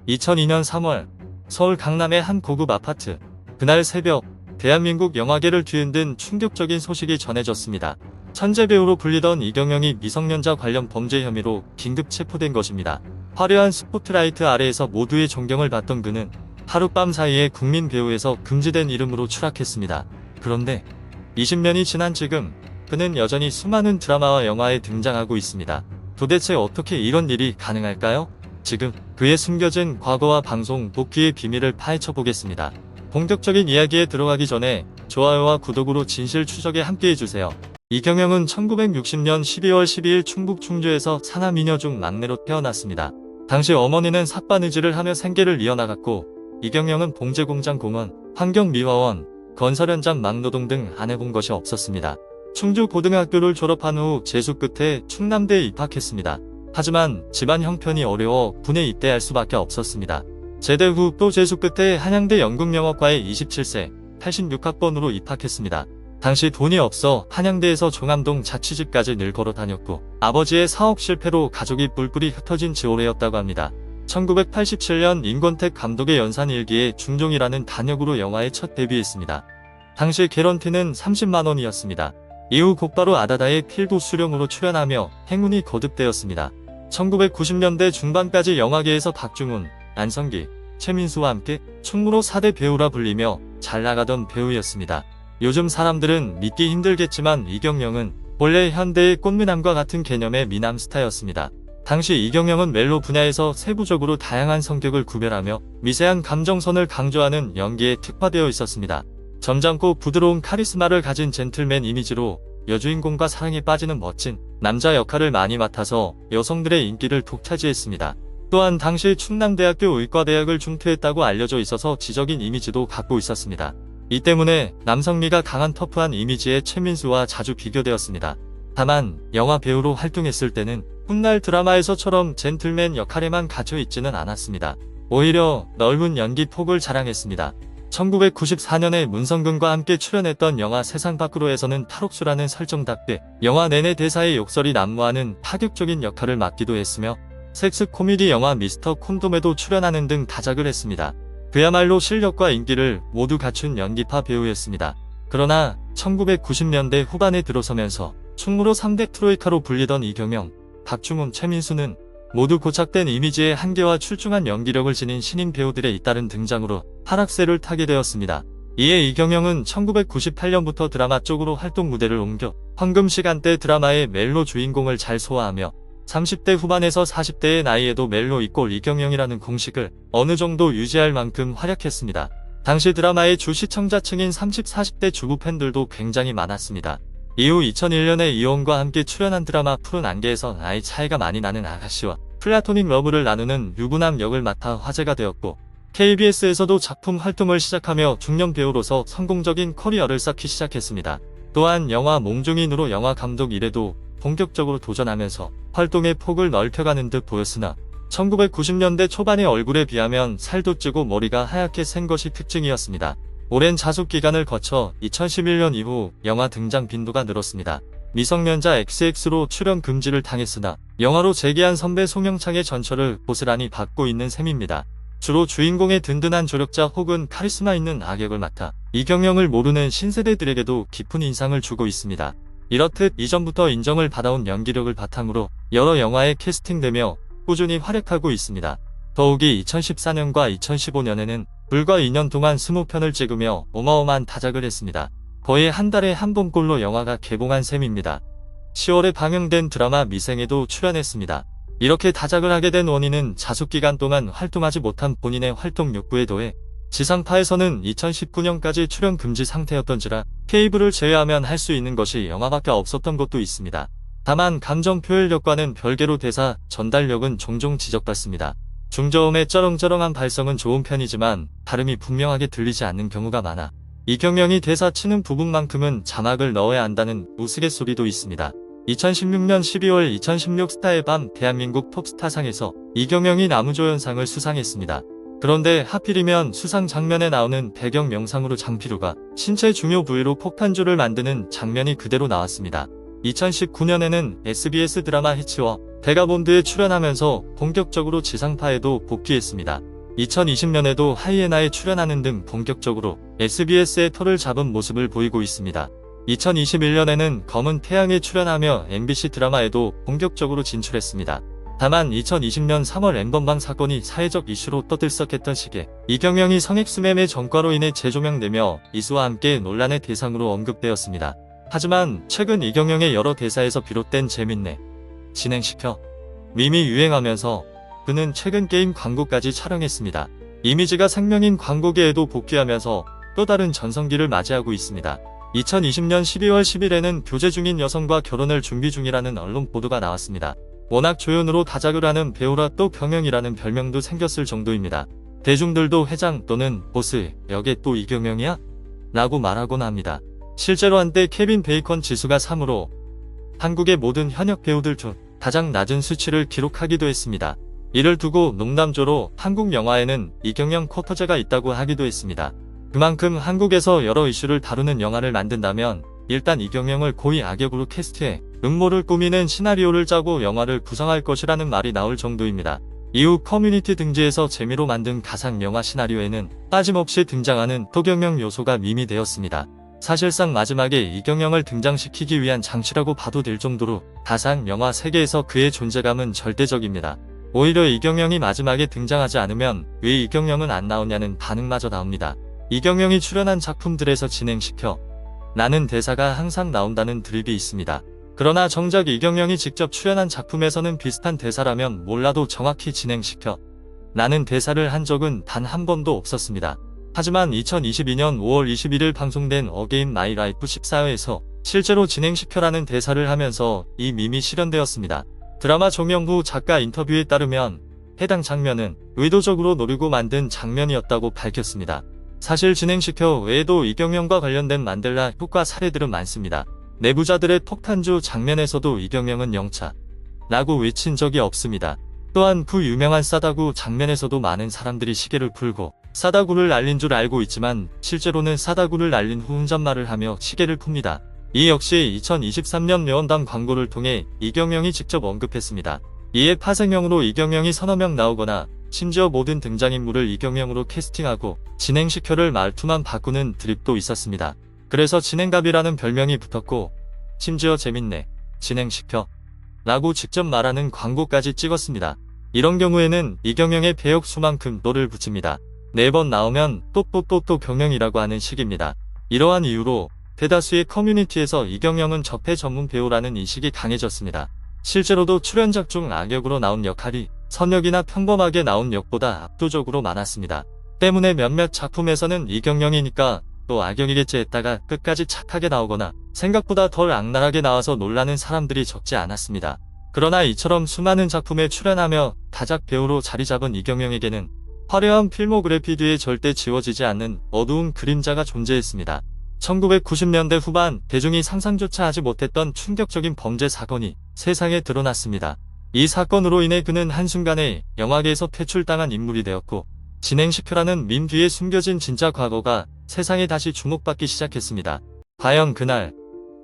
2002년 3월 서울 강남의 한 고급 아파트. 그날 새벽 대한민국 영화계를 뒤흔든 충격적인 소식이 전해졌습니다. 천재 배우로 불리던 이경영이 미성년자 관련 범죄 혐의로 긴급 체포된 것입니다. 화려한 스포트라이트 아래에서 모두의 존경을 받던 그는 하룻밤 사이에 국민 배우에서 금지된 이름으로 추락했습니다. 그런데 20년이 지난 지금 그는 여전히 수많은 드라마와 영화에 등장하고 있습니다. 도대체 어떻게 이런 일이 가능할까요? 지금 그의 숨겨진 과거와 방송 복귀의 비밀을 파헤쳐 보겠습니다. 본격적인 이야기에 들어가기 전에 좋아요와 구독으로 진실 추적에 함께해주세요. 이경영은 1960년 12월 12일 충북 충주에서 사남이녀 중 막내로 태어났습니다. 당시 어머니는 삭바느질을 하며 생계를 이어나갔고 이경영은 봉제공장 공원, 환경미화원, 건설 현장 막노동 등 안 해본 것이 없었습니다. 충주 고등학교를 졸업한 후 재수 끝에 충남대에 입학했습니다. 하지만 집안 형편이 어려워 군에 입대할 수밖에 없었습니다. 제대 후 또 재수 끝에 한양대 연극영어과에 27세 86학번으로 입학했습니다. 당시 돈이 없어 한양대에서 종암동 자취집까지 늘 걸어 다녔고 아버지의 사업 실패로 가족이 뿔뿔이 흩어진 지오래였다고 합니다. 1987년 임권택 감독의 연산일기에 중종이라는 단역으로 영화에 첫 데뷔했습니다. 당시 개런티는 30만원이었습니다. 이후 곧바로 아다다의 필도 수령으로 출연하며 행운이 거듭되었습니다. 1990년대 중반까지 영화계에서 박중훈, 안성기, 최민수와 함께 충무로 4대 배우라 불리며 잘나가던 배우였습니다. 요즘 사람들은 믿기 힘들겠지만 이경영은 본래 현대의 꽃미남과 같은 개념의 미남 스타였습니다. 당시 이경영은 멜로 분야에서 세부적으로 다양한 성격을 구별하며 미세한 감정선을 강조하는 연기에 특화되어 있었습니다. 점잖고 부드러운 카리스마를 가진 젠틀맨 이미지로 여주인공과 사랑에 빠지는 멋진 남자 역할을 많이 맡아서 여성들의 인기를 독차지했습니다. 또한 당시 충남대학교 의과대학을 중퇴했다고 알려져 있어서 지적인 이미지도 갖고 있었습니다. 이 때문에 남성미가 강한 터프한 이미지의 최민수와 자주 비교되었습니다. 다만 영화 배우로 활동했을 때는 훗날 드라마에서처럼 젠틀맨 역할에만 갇혀있지는 않았습니다. 오히려 넓은 연기 폭을 자랑했습니다. 1994년에 문성근과 함께 출연했던 영화 세상 밖으로에서는 탈옥수라는 설정답게 영화 내내 대사의 욕설이 난무하는 파격적인 역할을 맡기도 했으며 섹스 코미디 영화 미스터 콘돔에도 출연하는 등 다작을 했습니다. 그야말로 실력과 인기를 모두 갖춘 연기파 배우였습니다. 그러나 1990년대 후반에 들어서면서 충무로 3대 트로이카로 불리던 이경영, 박중훈, 최민수는 모두 고착된 이미지의 한계와 출중한 연기력을 지닌 신인 배우들의 잇따른 등장으로 하락세를 타게 되었습니다. 이에 이경영은 1998년부터 드라마 쪽으로 활동 무대를 옮겨 황금시간대 드라마의 멜로 주인공을 잘 소화하며 30대 후반에서 40대의 나이에도 멜로 이꼴 이경영이라는 공식을 어느 정도 유지할 만큼 활약했습니다. 당시 드라마의 주 시청자층인 30, 40대 주부 팬들도 굉장히 많았습니다. 이후 2001년에 이원과 함께 출연한 드라마 푸른 안개에서 나이 차이가 많이 나는 아가씨와 플라토닉 러브를 나누는 유부남 역을 맡아 화제가 되었고 KBS에서도 작품 활동을 시작하며 중년 배우로서 성공적인 커리어를 쌓기 시작했습니다. 또한 영화 몽중인으로 영화 감독 일에도 본격적으로 도전하면서 활동의 폭을 넓혀가는 듯 보였으나 1990년대 초반의 얼굴에 비하면 살도 찌고 머리가 하얗게 센 것이 특징이었습니다. 오랜 자숙 기간을 거쳐 2011년 이후 영화 등장 빈도가 늘었습니다. 미성년자 XX로 출연 금지를 당했으나 영화로 재기한 선배 송영창의 전철을 고스란히 받고 있는 셈입니다. 주로 주인공의 든든한 조력자 혹은 카리스마 있는 악역을 맡아 이경영을 모르는 신세대들에게도 깊은 인상을 주고 있습니다. 이렇듯 이전부터 인정을 받아온 연기력을 바탕으로 여러 영화에 캐스팅되며 꾸준히 활약하고 있습니다. 더욱이 2014년과 2015년에는 불과 2년 동안 20편을 찍으며 어마어마한 다작을 했습니다. 거의 한 달에 한 번꼴로 영화가 개봉한 셈입니다. 10월에 방영된 드라마 미생에도 출연했습니다. 이렇게 다작을 하게 된 원인은 자숙기간 동안 활동하지 못한 본인의 활동 욕구에 더해 지상파에서는 2019년까지 출연 금지 상태였던지라 케이블을 제외하면 할 수 있는 것이 영화밖에 없었던 것도 있습니다. 다만 감정 표현력과는 별개로 대사 전달력은 종종 지적받습니다. 중저음의 쩌렁쩌렁한 발성은 좋은 편이지만 발음이 분명하게 들리지 않는 경우가 많아 이경영이 대사 치는 부분만큼은 자막을 넣어야 한다는 우스갯소리도 있습니다. 2016년 12월 2016 스타의 밤 대한민국 톱스타상에서 이경영이 나무조연상을 수상했습니다. 그런데 하필이면 수상 장면에 나오는 배경 명상으로 장필우가 신체 중요 부위로 폭탄주를 만드는 장면이 그대로 나왔습니다. 2019년에는 SBS 드라마 해치워 베가본드에 출연하면서 본격적으로 지상파에도 복귀했습니다. 2020년에도 하이에나에 출연하는 등 본격적으로 SBS의 터를 잡은 모습을 보이고 있습니다. 2021년에는 검은 태양에 출연하며 MBC 드라마에도 본격적으로 진출했습니다. 다만 2020년 3월 엠번방 사건이 사회적 이슈로 떠들썩했던 시기에 이경영이 성액수매매 전과로 인해 재조명되며 이수와 함께 논란의 대상으로 언급되었습니다. 하지만 최근 이경영의 여러 대사에서 비롯된 재밌네 진행시켜 밈이 유행하면서 그는 최근 게임 광고까지 촬영했습니다. 이미지가 생명인 광고계에도 복귀하면서 또 다른 전성기를 맞이하고 있습니다. 2020년 12월 10일에는 교제 중인 여성과 결혼을 준비 중이라는 언론 보도가 나왔습니다. 워낙 조연으로 다작을 하는 배우라 또 병영이라는 별명도 생겼을 정도입니다. 대중들도 회장 또는 보스 역에 또 이경영이야? 라고 말하곤 합니다. 실제로 한때 케빈 베이컨 지수가 3으로 한국의 모든 현역 배우들 중 가장 낮은 수치를 기록하기도 했습니다. 이를 두고 농담조로 한국 영화에는 이경영 쿼터제가 있다고 하기도 했습니다. 그만큼 한국에서 여러 이슈를 다루는 영화를 만든다면 일단 이경영을 고위 악역으로 캐스트해 음모를 꾸미는 시나리오를 짜고 영화를 구성할 것이라는 말이 나올 정도입니다. 이후 커뮤니티 등지에서 재미로 만든 가상 영화 시나리오에는 빠짐없이 등장하는 토경영 요소가 밈이 되었습니다. 사실상 마지막에 이경영을 등장시키기 위한 장치라고 봐도 될 정도로 가상 영화 세계에서 그의 존재감은 절대적입니다. 오히려 이경영이 마지막에 등장하지 않으면 왜 이경영은 안 나오냐는 반응마저 나옵니다. 이경영이 출연한 작품들에서 진행시켜 라는 대사가 항상 나온다는 드립이 있습니다. 그러나 정작 이경영이 직접 출연한 작품에서는 비슷한 대사라면 몰라도 정확히 진행시켜 라는 대사를 한 적은 단 한 번도 없었습니다. 하지만 2022년 5월 21일 방송된 어게인 마이 라이프 14회에서 실제로 진행시켜라는 대사를 하면서 이 밈이 실현되었습니다. 드라마 종영 후 작가 인터뷰에 따르면 해당 장면은 의도적으로 노리고 만든 장면이었다고 밝혔습니다. 사실 진행시켜 외에도 이경영과 관련된 만델라 효과 사례들은 많습니다. 내부자들의 폭탄주 장면에서도 이경영은 영차 라고 외친 적이 없습니다. 또한 그 유명한 싸다구 장면에서도 많은 사람들이 시계를 풀고 싸다구를 날린 줄 알고 있지만 실제로는 싸다구를 날린 후 혼잣말을 하며 시계를 풉니다. 이 역시 2023년 묘원담 광고를 통해 이경영이 직접 언급했습니다. 이에 파생형으로 이경영이 서너 명 나오거나 심지어 모든 등장인물을 이경영으로 캐스팅하고 진행시켜를 말투만 바꾸는 드립도 있었습니다. 그래서 진행갑이라는 별명이 붙었고 심지어 재밌네 진행시켜 라고 직접 말하는 광고까지 찍었습니다. 이런 경우에는 이경영의 배역 수만큼 또를 붙입니다. 4번 나오면 또 경영이라고 하는 식입니다. 이러한 이유로 대다수의 커뮤니티에서 이경영은 적폐 전문 배우라는 인식이 강해졌습니다. 실제로도 출연작 중 악역으로 나온 역할이 선역이나 평범하게 나온 역보다 압도적으로 많았습니다. 때문에 몇몇 작품에서는 이경영이니까 또 악역이겠지 했다가 끝까지 착하게 나오거나 생각보다 덜 악랄하게 나와서 놀라는 사람들이 적지 않았습니다. 그러나 이처럼 수많은 작품에 출연하며 다작 배우로 자리 잡은 이경영에게는 화려한 필모그래피 뒤에 절대 지워지지 않는 어두운 그림자가 존재했습니다. 1990년대 후반 대중이 상상조차 하지 못했던 충격적인 범죄 사건이 세상에 드러났습니다. 이 사건으로 인해 그는 한순간에 영화계에서 퇴출당한 인물이 되었고 진행시켜라는 밈 뒤에 숨겨진 진짜 과거가 세상에 다시 주목받기 시작했습니다. 과연 그날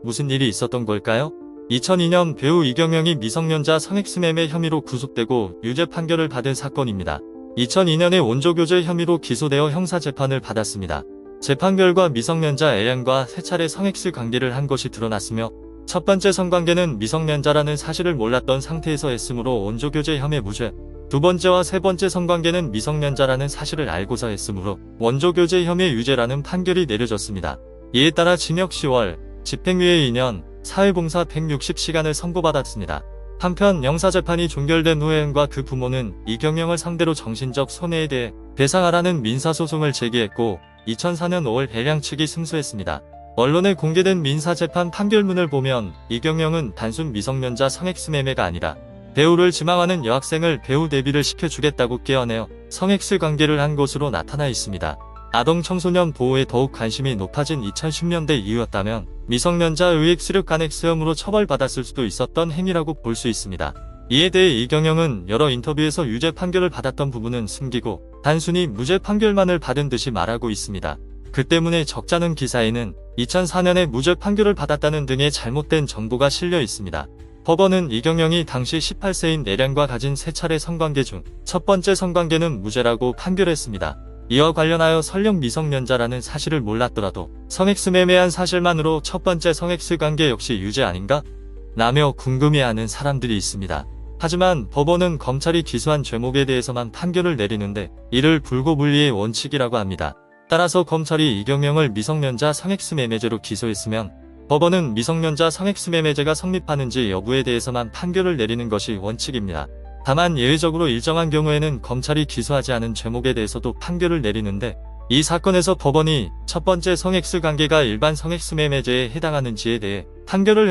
무슨 일이 있었던 걸까요? 2002년 배우 이경영이 미성년자 성액수매매 혐의로 구속되고 유죄 판결을 받은 사건입니다. 2002년에 원조교제 혐의로 기소되어 형사재판을 받았습니다. 재판 결과 미성년자 A양과 3차례 성액수 관계를 한 것이 드러났으며 첫 번째 성관계는 미성년자라는 사실을 몰랐던 상태에서 했으므로 원조교제 혐의 무죄, 두 번째와 세 번째 성관계는 미성년자라는 사실을 알고서 했으므로 원조교제 혐의 유죄라는 판결이 내려졌습니다. 이에 따라 징역 10월, 집행유예 2년, 사회봉사 160시간을 선고받았습니다. 한편 형사재판이 종결된 후 A양과 그 부모는 이경영을 상대로 정신적 손해에 대해 배상하라는 민사소송을 제기했고 2004년 5월 A양 측이 승소했습니다. 언론에 공개된 민사재판 판결문을 보면 이경영은 단순 미성년자 성액수매매가 아니라 배우를 지망하는 여학생을 배우 데뷔를 시켜주겠다고 깨어내어 성액수 관계를 한 것으로 나타나 있습니다. 아동 청소년 보호에 더욱 관심이 높아진 2010년대 이후였다면 미성년자 의액수력 간액 혐의로 처벌받았을 수도 있었던 행위라고 볼 수 있습니다. 이에 대해 이경영은 여러 인터뷰에서 유죄 판결을 받았던 부분은 숨기고 단순히 무죄 판결만을 받은 듯이 말하고 있습니다. 그 때문에 적잖은 기사에는 2004년에 무죄 판결을 받았다는 등의 잘못된 정보가 실려 있습니다. 법원은 이경영이 당시 18세인 내량과 가진 3차례 성관계 중 첫 번째 성관계는 무죄라고 판결했습니다. 이와 관련하여 설령 미성년자라는 사실을 몰랐더라도 성엑스 매매한 사실만으로 첫 번째 성엑스 관계 역시 유죄 아닌가? 라며 궁금해하는 사람들이 있습니다. 하지만 법원은 검찰이 기소한 죄목에 대해서만 판결을 내리는데 이를 불고불리의 원칙이라고 합니다. 따라서 검찰이 이경영을 미성년자 성엑스 매매죄로 기소했으면 법원은 미성년자 성엑스 매매죄가 성립하는지 여부에 대해서만 판결을 내리는 것이 원칙입니다. 다만 예외적으로 일정한 경우에는 검찰이 기소하지 않은 죄목에 대해서도 판결을 내리는데 이 사건에서 법원이 첫 번째 성엑스 관계가 일반 성엑스 매매죄에 해당하는지에 대해 판결을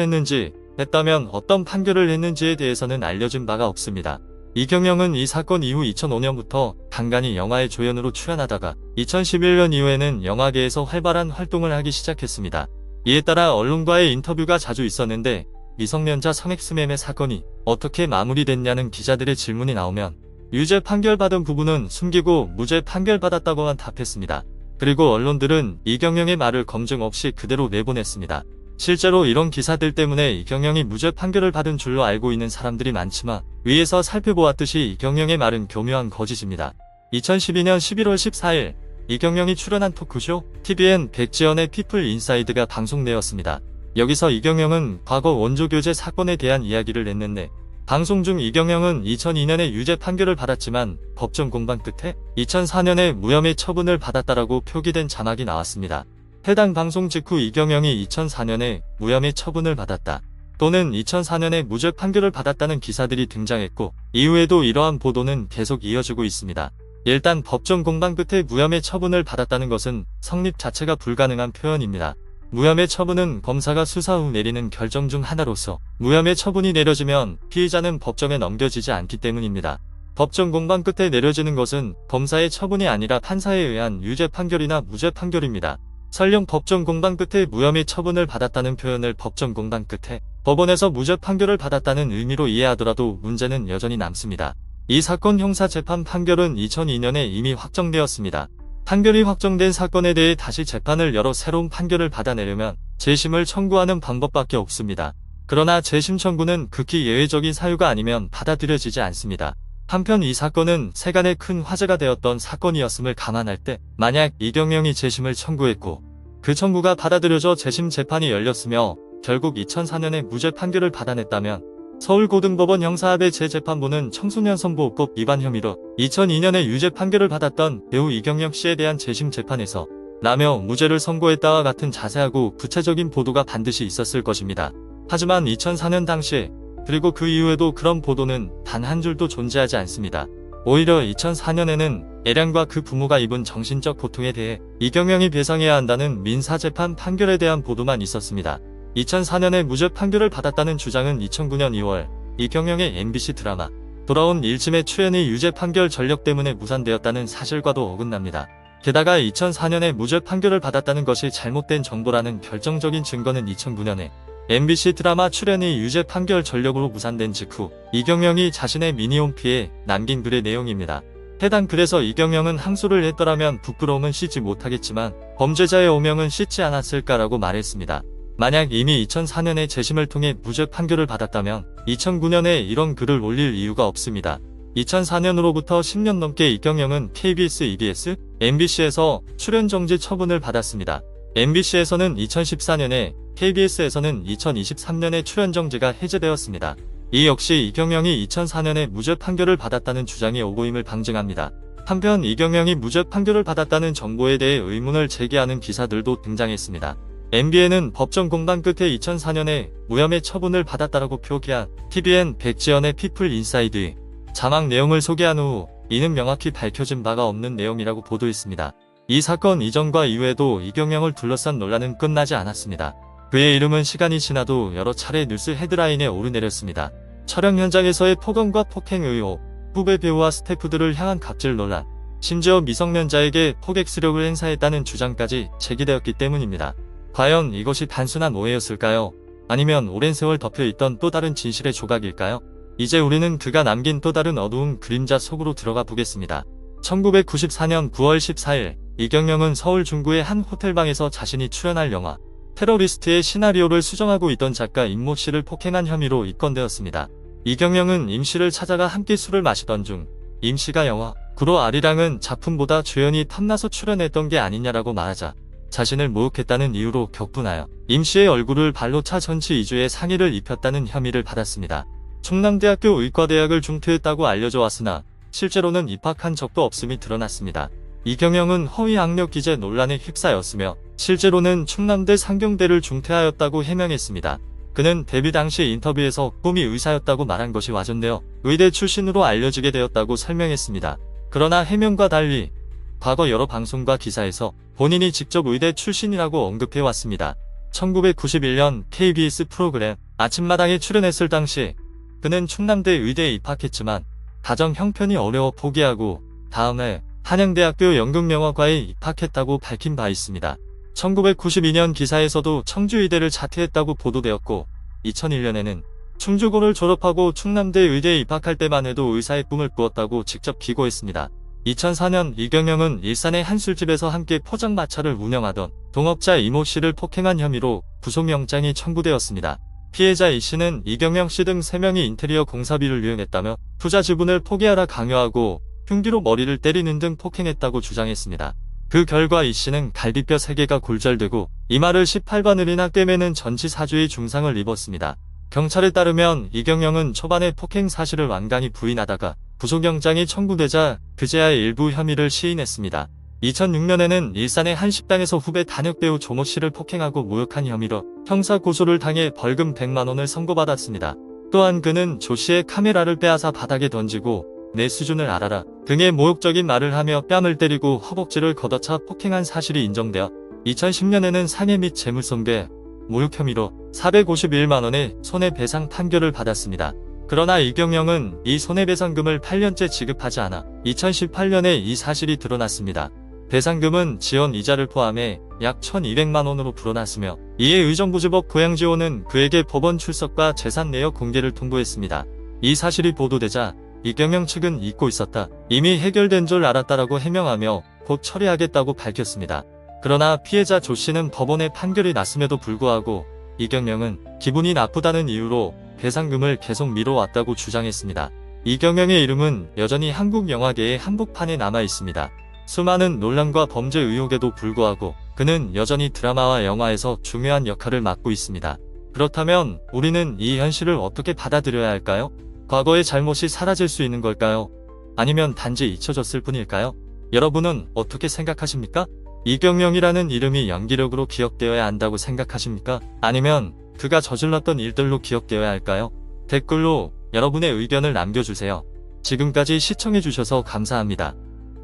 했다면 어떤 판결을 했는지에 대해서는 알려진 바가 없습니다. 이경영은 이 사건 이후 2005년부터 간간히 영화의 조연으로 출연하다가 2011년 이후에는 영화계에서 활발한 활동을 하기 시작했습니다. 이에 따라 언론과의 인터뷰가 자주 있었는데 미성년자 성엑스 매매 사건이 어떻게 마무리됐냐는 기자들의 질문이 나오면 유죄 판결받은 부분은 숨기고 무죄 판결받았다고만 답했습니다. 그리고 언론들은 이경영의 말을 검증 없이 그대로 내보냈습니다. 실제로 이런 기사들 때문에 이경영이 무죄 판결을 받은 줄로 알고 있는 사람들이 많지만 위에서 살펴보았듯이 이경영의 말은 교묘한 거짓입니다. 2012년 11월 14일 이경영이 출연한 토크쇼 TVN 백지연의 피플 인사이드가 방송되었습니다. 여기서 이경영은 과거 원조교제 사건에 대한 이야기를 했는데 방송 중 이경영은 2002년에 유죄 판결을 받았지만 법정 공방 끝에 2004년에 무혐의 처분을 받았다라고 표기된 자막이 나왔습니다. 해당 방송 직후 이경영이 2004년에 무혐의 처분을 받았다 또는 2004년에 무죄 판결을 받았다는 기사들이 등장했고 이후에도 이러한 보도는 계속 이어지고 있습니다. 일단 법정 공방 끝에 무혐의 처분을 받았다는 것은 성립 자체가 불가능한 표현입니다. 무혐의 처분은 검사가 수사 후 내리는 결정 중 하나로서 무혐의 처분이 내려지면 피의자는 법정에 넘겨지지 않기 때문입니다. 법정 공방 끝에 내려지는 것은 검사의 처분이 아니라 판사에 의한 유죄 판결이나 무죄 판결입니다. 설령 법정 공방 끝에 무혐의 처분을 받았다는 표현을 법정 공방 끝에 법원에서 무죄 판결을 받았다는 의미로 이해하더라도 문제는 여전히 남습니다. 이 사건 형사재판 판결은 2002년에 이미 확정되었습니다. 판결이 확정된 사건에 대해 다시 재판을 열어 새로운 판결을 받아내려면 재심을 청구하는 방법밖에 없습니다. 그러나 재심 청구는 극히 예외적인 사유가 아니면 받아들여지지 않습니다. 한편 이 사건은 세간에 큰 화제가 되었던 사건이었음을 감안할 때 만약 이경영이 재심을 청구했고 그 청구가 받아들여져 재심 재판이 열렸으며 결국 2004년에 무죄 판결을 받아냈다면 서울고등법원 형사합의 재재판부는 청소년 성보호법 위반 혐의로 2002년에 유죄 판결을 받았던 배우 이경영 씨에 대한 재심 재판에서 라며 무죄를 선고했다와 같은 자세하고 구체적인 보도가 반드시 있었을 것입니다. 하지만 2004년 당시에 그리고 그 이후에도 그런 보도는 단 한 줄도 존재하지 않습니다. 오히려 2004년에는 애량과 그 부모가 입은 정신적 고통에 대해 이경영이 배상해야 한다는 민사재판 판결에 대한 보도만 있었습니다. 2004년에 무죄 판결을 받았다는 주장은 2009년 2월 이경영의 MBC 드라마 돌아온 일침의 출연이 유죄 판결 전력 때문에 무산되었다는 사실과도 어긋납니다. 게다가 2004년에 무죄 판결을 받았다는 것이 잘못된 정보라는 결정적인 증거는 2009년에 MBC 드라마 출연이 유죄 판결 전력으로 무산된 직후 이경영이 자신의 미니홈피에 남긴 글의 내용입니다. 해당 글에서 이경영은 항소를 했더라면 부끄러움은 씻지 못하겠지만 범죄자의 오명은 씻지 않았을까라고 말했습니다. 만약 이미 2004년에 재심을 통해 무죄 판결을 받았다면 2009년에 이런 글을 올릴 이유가 없습니다. 2004년으로부터 10년 넘게 이경영은 KBS, EBS, MBC에서 출연 정지 처분을 받았습니다. MBC에서는 2014년에, KBS에서는 2023년에 출연 정지가 해제되었습니다. 이 역시 이경영이 2004년에 무죄 판결을 받았다는 주장이 오고임을 방증합니다. 한편 이경영이 무죄 판결을 받았다는 정보에 대해 의문을 제기하는 기사들도 등장했습니다. MBN은 법정 공방 끝에 2004년에 무혐의 처분을 받았다라고 표기한 TVN 백지연의 피플 인사이드의 자막 내용을 소개한 후 이는 명확히 밝혀진 바가 없는 내용이라고 보도했습니다. 이 사건 이전과 이후에도 이경영을 둘러싼 논란은 끝나지 않았습니다. 그의 이름은 시간이 지나도 여러 차례 뉴스 헤드라인에 오르내렸습니다. 촬영 현장에서의 폭언과 폭행 의혹, 후배 배우와 스태프들을 향한 갑질 논란, 심지어 미성년자에게 포객스력을 행사했다는 주장까지 제기되었기 때문입니다. 과연 이것이 단순한 오해였을까요? 아니면 오랜 세월 덮여있던 또 다른 진실의 조각일까요? 이제 우리는 그가 남긴 또 다른 어두운 그림자 속으로 들어가 보겠습니다. 1994년 9월 14일 이경영은 서울 중구의 한 호텔방에서 자신이 출연할 영화 테러리스트의 시나리오를 수정하고 있던 작가 임모 씨를 폭행한 혐의로 입건되었습니다. 이경영은 임 씨를 찾아가 함께 술을 마시던 중 임 씨가 영화 구로 아리랑은 작품보다 주연이 탐나서 출연했던 게 아니냐라고 말하자 자신을 모욕했다는 이유로 격분하여 임 씨의 얼굴을 발로 차 전치 2주의 상해를 입혔다는 혐의를 받았습니다. 충남대학교 의과대학을 중퇴했다고 알려져 왔으나 실제로는 입학한 적도 없음이 드러났습니다. 이경영은 허위 학력 기재 논란에 휩싸였으며 실제로는 충남대 상경대를 중퇴하였다고 해명했습니다. 그는 데뷔 당시 인터뷰에서 꿈이 의사였다고 말한 것이 와전되어 의대 출신으로 알려지게 되었다고 설명했습니다. 그러나 해명과 달리 과거 여러 방송과 기사에서 본인이 직접 의대 출신이라고 언급해왔습니다. 1991년 KBS 프로그램 아침마당에 출연했을 당시 그는 충남대 의대에 입학했지만 가정 형편이 어려워 포기하고 다음해 한양대학교 연극영화과에 입학했다고 밝힌 바 있습니다. 1992년 기사에서도 청주의대를 자퇴했다고 보도되었고 2001년에는 충주고를 졸업하고 충남대 의대에 입학할 때만 해도 의사의 꿈을 꾸었다고 직접 기고했습니다. 2004년 이경영은 일산의 한 술집에서 함께 포장마차를 운영하던 동업자 이모 씨를 폭행한 혐의로 구속영장이 청구되었습니다. 피해자 이 씨는 이경영 씨 등 3명이 인테리어 공사비를 유용했다며 투자 지분을 포기하라 강요하고 흉기로 머리를 때리는 등 폭행했다고 주장했습니다. 그 결과 이 씨는 갈비뼈 3개가 골절되고 이마를 18바늘이나 꿰매는 전치 4주의 중상을 입었습니다. 경찰에 따르면 이경영은 초반에 폭행 사실을 완강히 부인하다가 구속영장이 청구되자 그제야 일부 혐의를 시인했습니다. 2006년에는 일산의 한 식당에서 후배 단역배우 조모 씨를 폭행하고 모욕한 혐의로 형사 고소를 당해 벌금 100만 원을 선고받았습니다. 또한 그는 조 씨의 카메라를 빼앗아 바닥에 던지고 내 수준을 알아라 등의 모욕적인 말을 하며 뺨을 때리고 허벅지를 걷어차 폭행한 사실이 인정되어 2010년에는 상해 및 재물손괴, 모욕 혐의로 451만 원의 손해배상 판결을 받았습니다. 그러나 이경영은 이 손해배상금을 8년째 지급하지 않아 2018년에 이 사실이 드러났습니다. 배상금은 지원 이자를 포함해 약 1,200만 원으로 불어났으며 이에 의정부지법 고양지원은 그에게 법원 출석과 재산 내역 공개를 통보했습니다. 이 사실이 보도되자 이경영 측은 잊고 있었다. 이미 해결된 줄 알았다라고 해명하며 곧 처리하겠다고 밝혔습니다. 그러나 피해자 조 씨는 법원의 판결이 났음에도 불구하고 이경영은 기분이 나쁘다는 이유로 배상금을 계속 미뤄왔다고 주장했습니다. 이경영의 이름은 여전히 한국 영화계의 한복판에 남아 있습니다. 수많은 논란과 범죄 의혹에도 불구하고 그는 여전히 드라마와 영화에서 중요한 역할을 맡고 있습니다. 그렇다면 우리는 이 현실을 어떻게 받아들여야 할까요? 과거의 잘못이 사라질 수 있는 걸까요? 아니면 단지 잊혀졌을 뿐일까요? 여러분은 어떻게 생각하십니까? 이경영이라는 이름이 연기력으로 기억되어야 한다고 생각하십니까? 아니면 그가 저질렀던 일들로 기억되어야 할까요? 댓글로 여러분의 의견을 남겨주세요. 지금까지 시청해주셔서 감사합니다.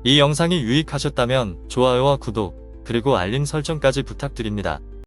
이 영상이 유익하셨다면 좋아요와 구독, 그리고 알림 설정까지 부탁드립니다.